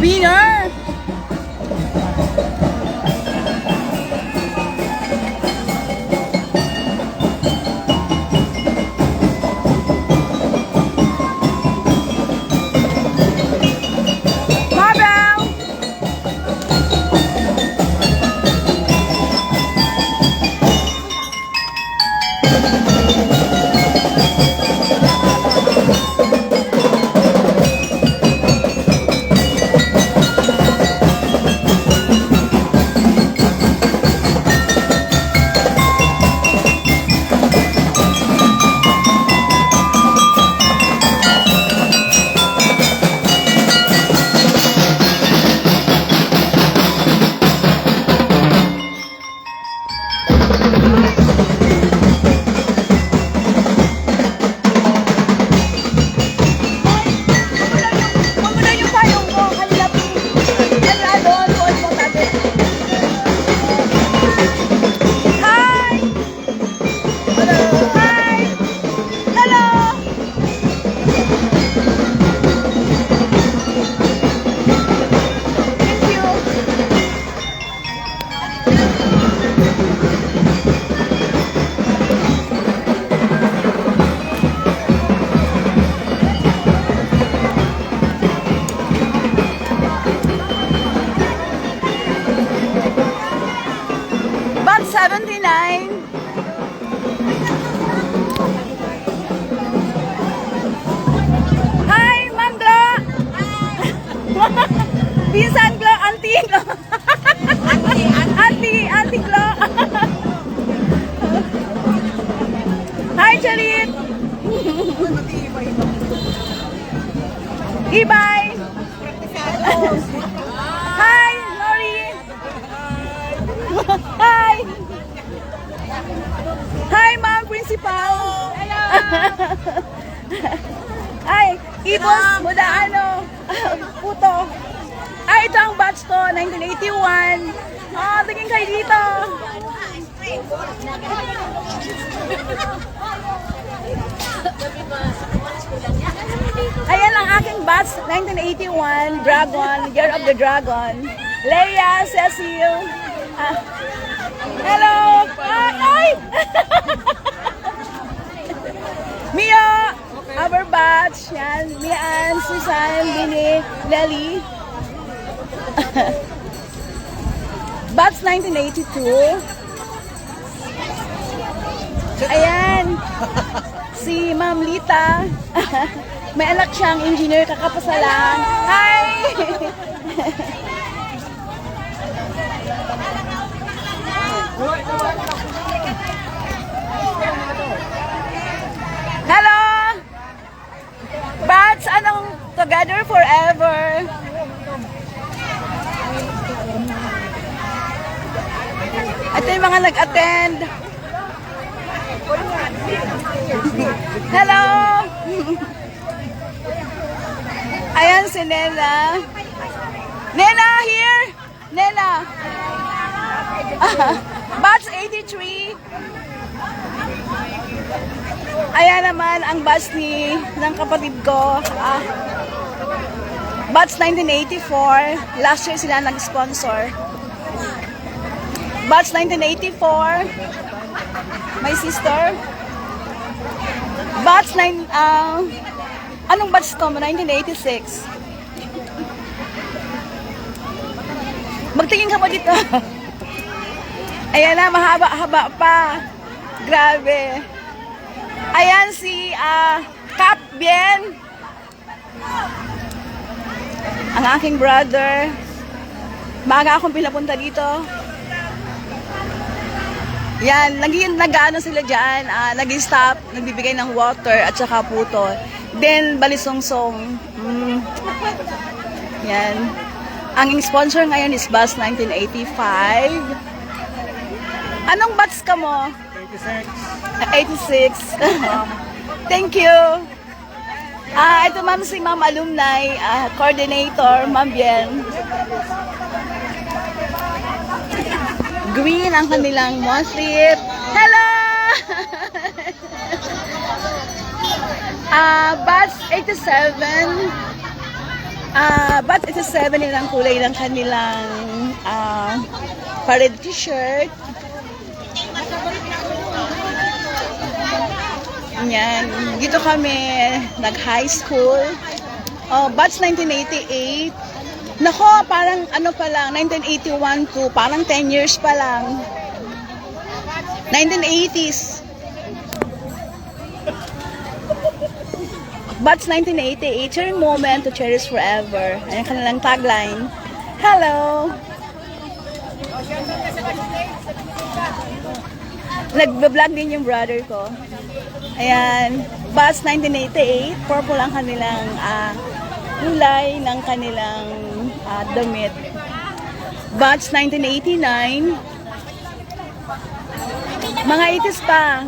Winner! Marvel! Bat 79. Hi, Ma'am Glo. Pinsan Glo, Auntie Glo. Auntie Glo. Hi, Charit. Ibay. Hi, Lori. Hi. Hi, Ma'am Principal. Hello. Ay, Ibos Mudaano. Puto. Ay, ito ang batch ko, 1981. Tingin kayo dito. Ayan ang aking batch, 1981, Dragon, Year of the Dragon. Leia, Cecil. Hello! Ay! Mio! Our batch. Yan. Mian, Susan, Bini, Lely. Batch 1982. Ayan. Si Ma'am Lita. May anak siyang engineer, kakapasalan. Hi! Hello! Bats, anong together forever? Ito yung mga nag-attend. Hello! Ayan si Nena. Nena, here! Nena! Batch 83. Ayan naman ang batch ng kapatid ko. Batch 1984. Last year sila nag-sponsor. Batch 1984. My sister. Batch 9... anong batch ko? 1986. Magtingin ka pa dito. Ayan na, mahaba-haba pa. Grabe. Ayan si Cap Bien. Ang aking brother. Maaga akong pinapunta dito. Yan, nag-ano sila dyan. Nag-stop, nagbibigay ng water at saka puto. Then, balisongsong. Yan. Ang sponsor ngayon is Bus 1985. Anong batch ka mo? 86. Thank you. Ito ma'am si Ma'am Alumni, coordinator, Ma'am Bien. Green ang kanilang monthly. Hello! Batch 87. But it's a 7 nilang kulay ng kanilang parade t-shirt. Yan. Dito kami nag-high school. Batch 1988. Nako, parang ano pa lang, 1981 to, parang 10 years pa lang. 1980s. Batch 1988, sharing moment to cherish forever. Ayan kanilang tagline. Hello! Nagbablog din yung brother ko. Ayan, Batch 1988, purple ang kanilang kulay ng kanilang damit. Batch 1989, mga 80s pa.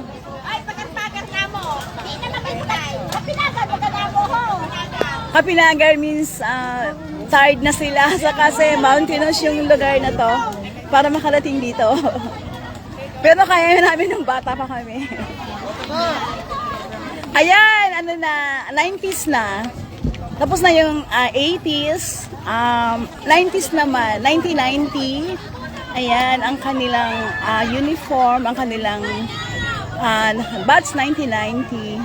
Ay, pagat-pagat na mo. Di na magantay. Kapinagan mo ka na mo ho. Kapinagar means tired na sila kasi mountainous yung lugar na to para makarating dito. Pero kaya namin nung bata pa kami. Ayan, ano na, 90s na. Tapos na yung 80s, 90s naman, 1990. Ayan, ang kanilang uniform, ang kanilang batch 1990.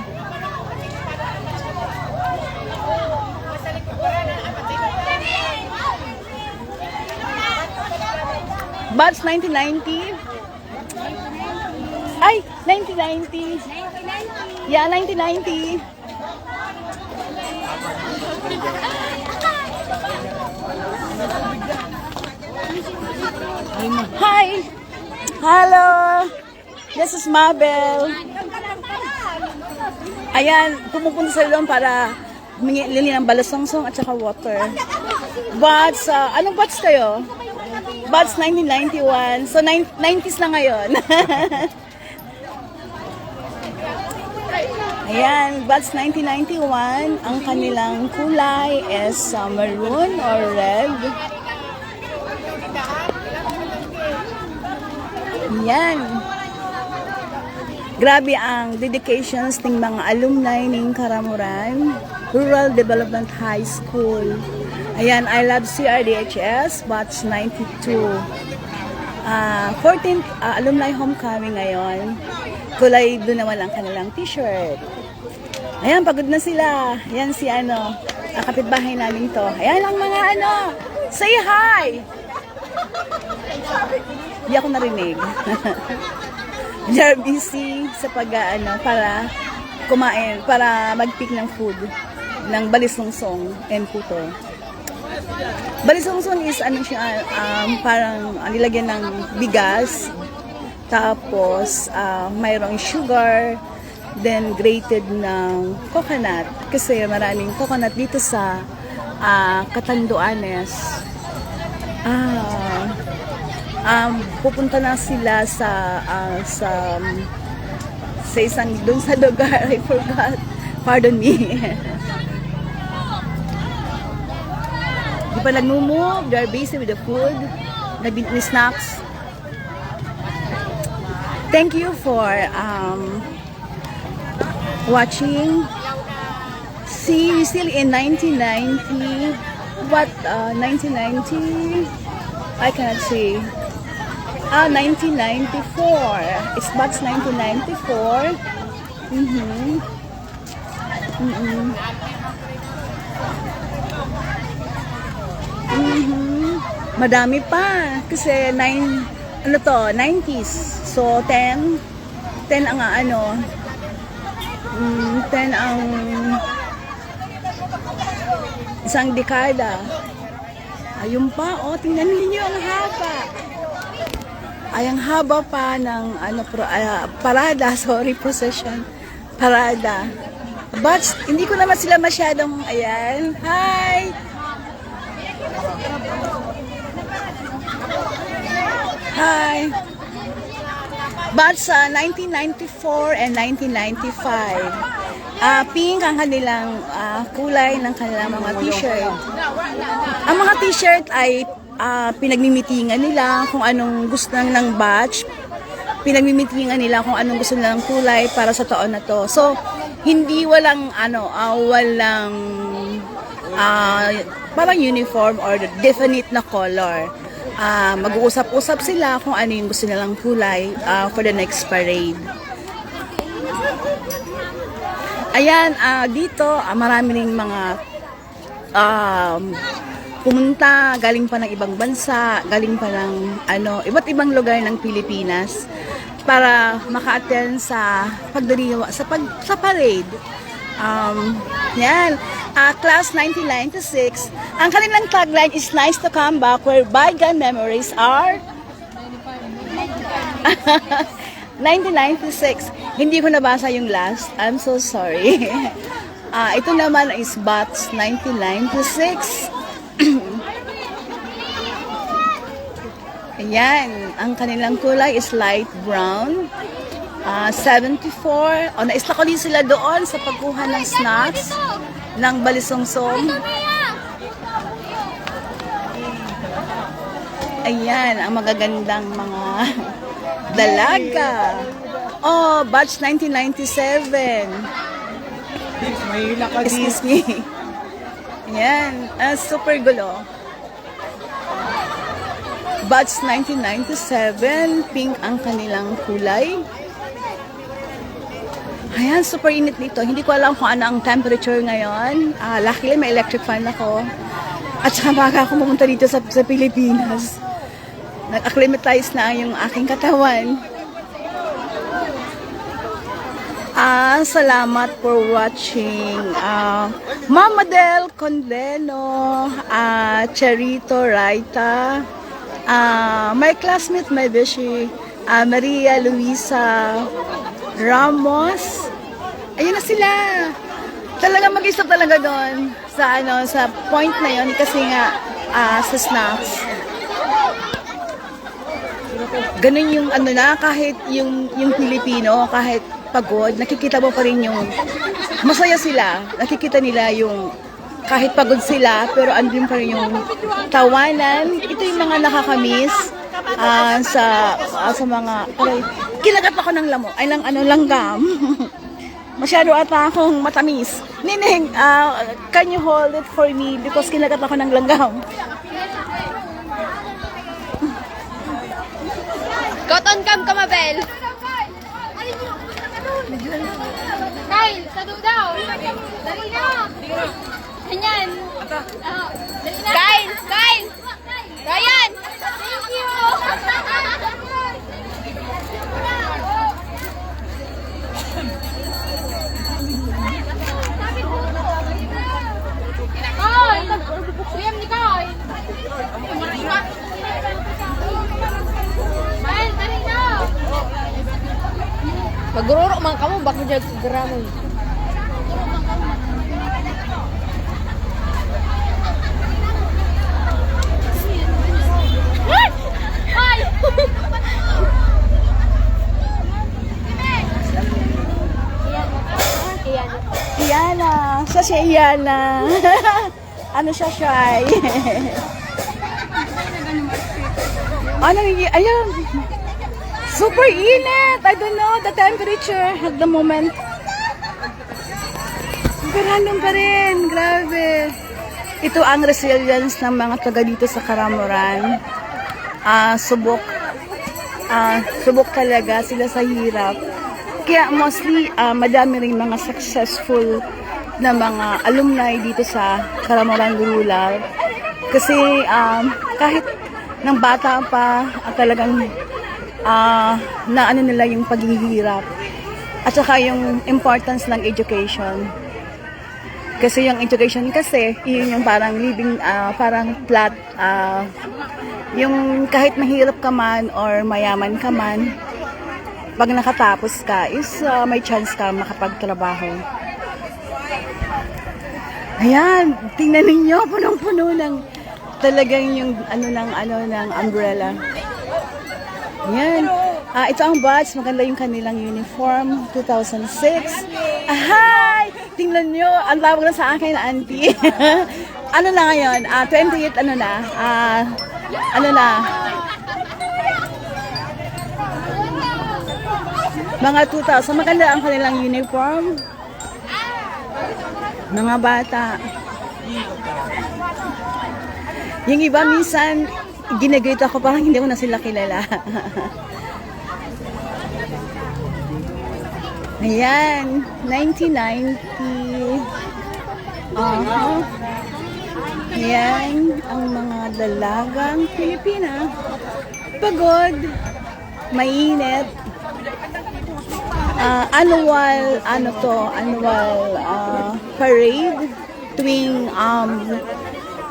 Batch 1990. Ay, 1990. Yeah, 1990. Hi! Hello! This is Mabel. Ayan, pumupunta sa doon para lili ng balasongsong at saka water. Batch, anong batch kayo? Batch 1991. So, 90s na ngayon. Ayan, batch 1991. Ang kanilang kulay is maroon or red. Ayan. Grabe ang dedications ng mga alumni ng Karamuran Rural Development High School. Ayan, I love CRDHS, batch 92. 14th alumni homecoming ngayon. Kulay doon naman ang kanilang t-shirt. Ayan, pagod na sila. Ayan si kapitbahay namin to. Ayan ang mga say hi! Hindi ako narinig. They are busy sa para kumain, para mag-pick ng food ng balisungsong and puto. Balisungsong is siya, parang nilagyan ng bigas, tapos mayroong sugar, then grated ng coconut. Kasi maraming coconut dito sa Catanduanes. Pupunta na sila sa isang dun sa lugar. I forgot. Pardon me. Di pa nagmumove. They are busy with the food. With snacks. Thank you for watching. See, we still in 1990. What 1990? I cannot see. 1994. It's batch 1994. Madami pa. Kasi 90s. So, 10 ang 10 ang isang dekada. Ayun pa, tingnan niyo ang haba. Ay, ang haba pa ng parada, sorry, procession. Parada. But, hindi ko naman sila masyadong, ayan. Hi! Hi! But sa 1994 and 1995, pink ang kanilang kulay ng kanilang mga t-shirt. Ang mga t-shirt ay pinagmimitingan nila kung anong gusto ng batch. Pinagmimitingan nila kung anong gusto nilang kulay para sa taon na to. So, hindi walang parang uniform or definite na color. Mag-uusap-usap sila kung ano yung gusto nilang kulay for the next parade. Ayan, dito marami ring mga pumunta, galing pa ng ibang bansa, galing pa ng iba't ibang lugar ng Pilipinas para maka-attend sa pagdiriwa, sa parade. Yan. Class 1996, ang kanilang tagline is nice to come back where bygone memories are 1996. Hindi ko nabasa yung last. I'm so sorry. Ito naman is batch 1996. Ayan. Ang kanilang kulay is light brown. 74. Naisla ko din sila doon sa pagkuha ng snacks ng balisungsong. Ayan, ang magagandang mga dalaga. Batch 1997. Excuse me. Ayan, super gulo. Batch 1997, pink ang kanilang kulay. Ayan, super init dito. Hindi ko alam kung ano ang temperature ngayon. Luckily, may electric fan ako. At saka baka ako pumunta dito sa Pilipinas. Nag-acclimatize na yung aking katawan. Salamat for watching. Mama Del Condeno, Charito Raita, my classmate, my beshi, Maria Luisa Ramos. Ayun na sila. Talaga mag-isa talaga doon sa point na yon kasi nga sa snacks. Ganun yung kahit yung Pilipino, kahit pagod, nakikita mo pa rin yung masaya sila. Nakikita nila yung kahit pagod sila, pero andun pa rin yung tawanan. Ito yung mga nakakamiss sa mga kinagat ako ng langgam. Masyado ata akong matamis. Nining, can you hold it for me because kinagat ako ng langgam. Cotton cam ka, Mabel. Kyle, sado daw. Dali na. Ganyan. Kyle, Kyle. Ryan. Thank you. Kyle, suyam ni Kyle. Kyle, dali na. Pagururo man kamu bako jag gramon. Ay! Iyana. Siya si Iyana. Ano siya, shy? Ayun. Super init. I don't know the temperature at the moment. Super random pa rin. Grabe. Ito ang resilience ng mga taga dito sa Karamuran. Subok talaga sila sa hirap. Kaya mostly, madami rin mga successful na mga alumni dito sa Karamuran Rural. Kasi kahit ng bata pa, talagang na ano nila yung paghihirap. At saka yung importance ng education. Kasi yung education kasi, yun yung parang living, parang flat, yung kahit mahirap ka man or mayaman ka man, pag nakatapos ka is may chance ka makapagtrabaho. Ayan, tingnan ninyo, punong-puno ng talagang yung ng umbrella. Ayan. Ito ang batch, maganda yung kanilang uniform, 2006. Hi! Tingnan nyo, ang tawag na sa akin, auntie. Ano na ngayon? 28, mga 2000, maganda ang kanilang uniform. Mga bata. Yung iba minsan, ginagreet ako parang hindi ko na sila kilala. Ayan, 1990. Ayan, ang mga dalagang Pilipina. Pagod, mainit. Annual parade tuwing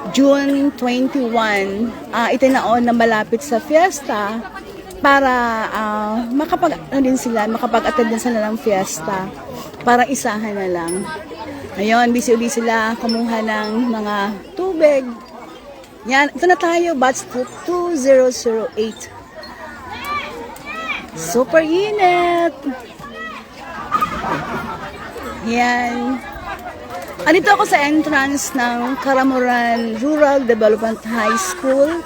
June 21. Itinaon na malapit sa fiesta para makapag-attend din sila ng fiesta. Para isahan na lang. Ngayon, busy-busy sila kumuha ng mga tubig. Yan, ito na tayo, batch 2008. Super init! Yan. Andito ako sa entrance ng Karamuran Rural Development High School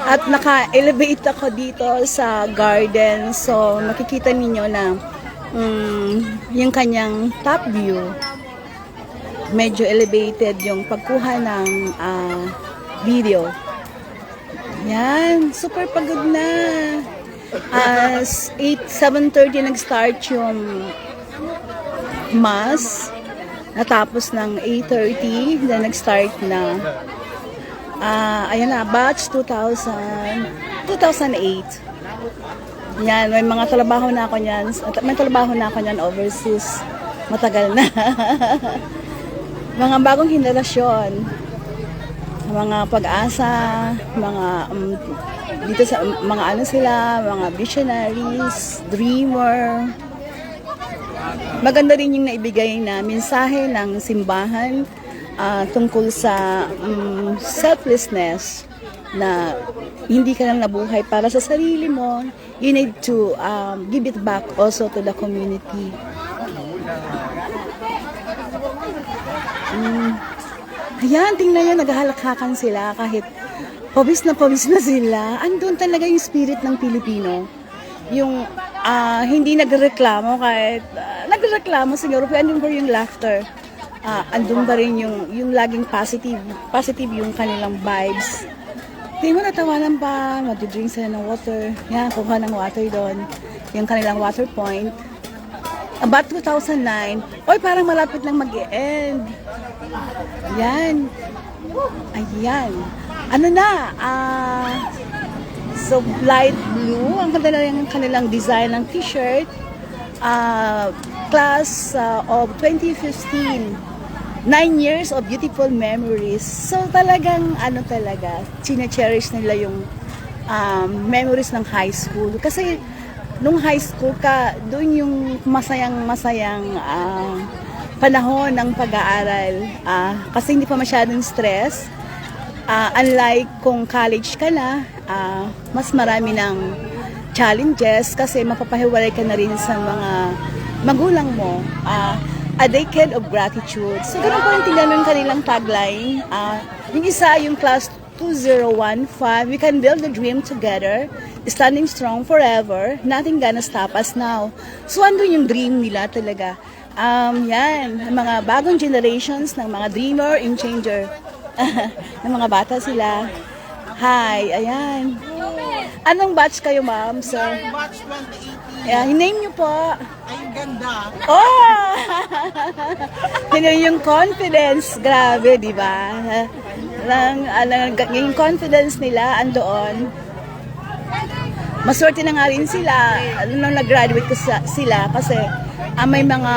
at naka-elevate ako dito sa garden. So, makikita ninyo na yung kanyang top view. Medyo elevated yung pagkuha ng video. Yan, super pagod na. 7:30 nag-start yung mass. Natapos ng 8:30, then nag-start na. Ayan na, batch 2008. Yan, may mga trabaho na ako niyan. May trabaho na ako niyan overseas. Matagal na. Mga bagong henerasyon. Mga pag-asa, mga dito sa mga ano sila, mga visionaries, dreamer. Maganda rin yung naibigay na mensahe ng simbahan tungkol sa selflessness na hindi ka lang nabuhay para sa sarili mo. You need to give it back also to the community. Ayan, tingnan nyo, naghahalakhakan sila kahit pawis na sila. Andun talaga yung spirit ng Pilipino. Yung hindi nagreklamo kahit nagreklamo siguro, pero andun pa rin yung laughter. Andun pa rin yung laging positive yung kanilang vibes. Tingnan mo, natawanan pa, mag-drink sila ng water. Yan, kuha ng water doon. Yung kanilang water point. About 2009, oy, parang malapit lang mag-e-end. Yan. Ayan. Ano na? So, light blue. Ang ganda na yung kanilang design ng t-shirt. Class of 2015. 9 years of beautiful memories. So, talagang, chine-cherish nila yung memories ng high school. Kasi, nung high school ka, doon yung masayang panahon ng pag-aaral. Kasi hindi pa masyadong stress. Unlike kung college ka na, mas marami ng challenges kasi mapapahiwalay ka na rin sa mga magulang mo. A decade of gratitude. So, ganun po yung tingnan ng kanilang tagline. Yung isa, yung class 2015, we can build the dream together, standing strong forever, nothing gonna stop us now. So, andun yung dream nila talaga. Yan, mga bagong generations ng mga dreamer and changer. ng mga bata sila. Hi, ayan. Anong batch kayo, ma'am, sir? Batch 2018. Yeah, name niyo po. Ay, ganda. Oh! Yung confidence, grabe, di ba? Yung confidence nila andoon. Maswerte na nga rin sila nung nag-graduate sila kasi may mga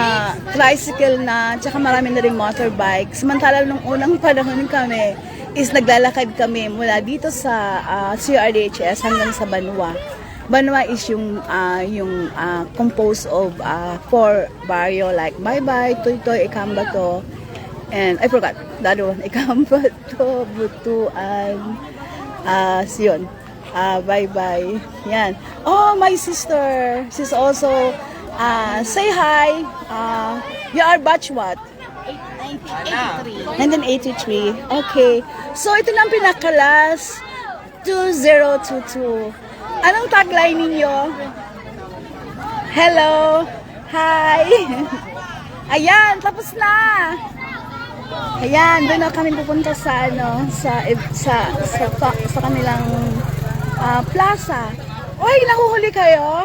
tricycle na tsaka marami na rin motorbike. Samantala nung unang panahon kami is naglalakad kami mula dito sa CRDHS hanggang sa Banwa. Banwa is yung composed of 4 barrio like Baybay, Tuytoy, Ikambato, and I forgot the other one, Ikambato, Butuan, Sion, Baybay. Yan. Oh, my sister. She's also say hi. You are batch what? 1983. Okay. So, ito lang pinakalas 2022. Anong tagline ninyo? Hello. Hi. Ayan, tapos na. Ayan, doon na kami pupunta sa ano, sa kanilang plaza. Oy, nahuhuli kayo?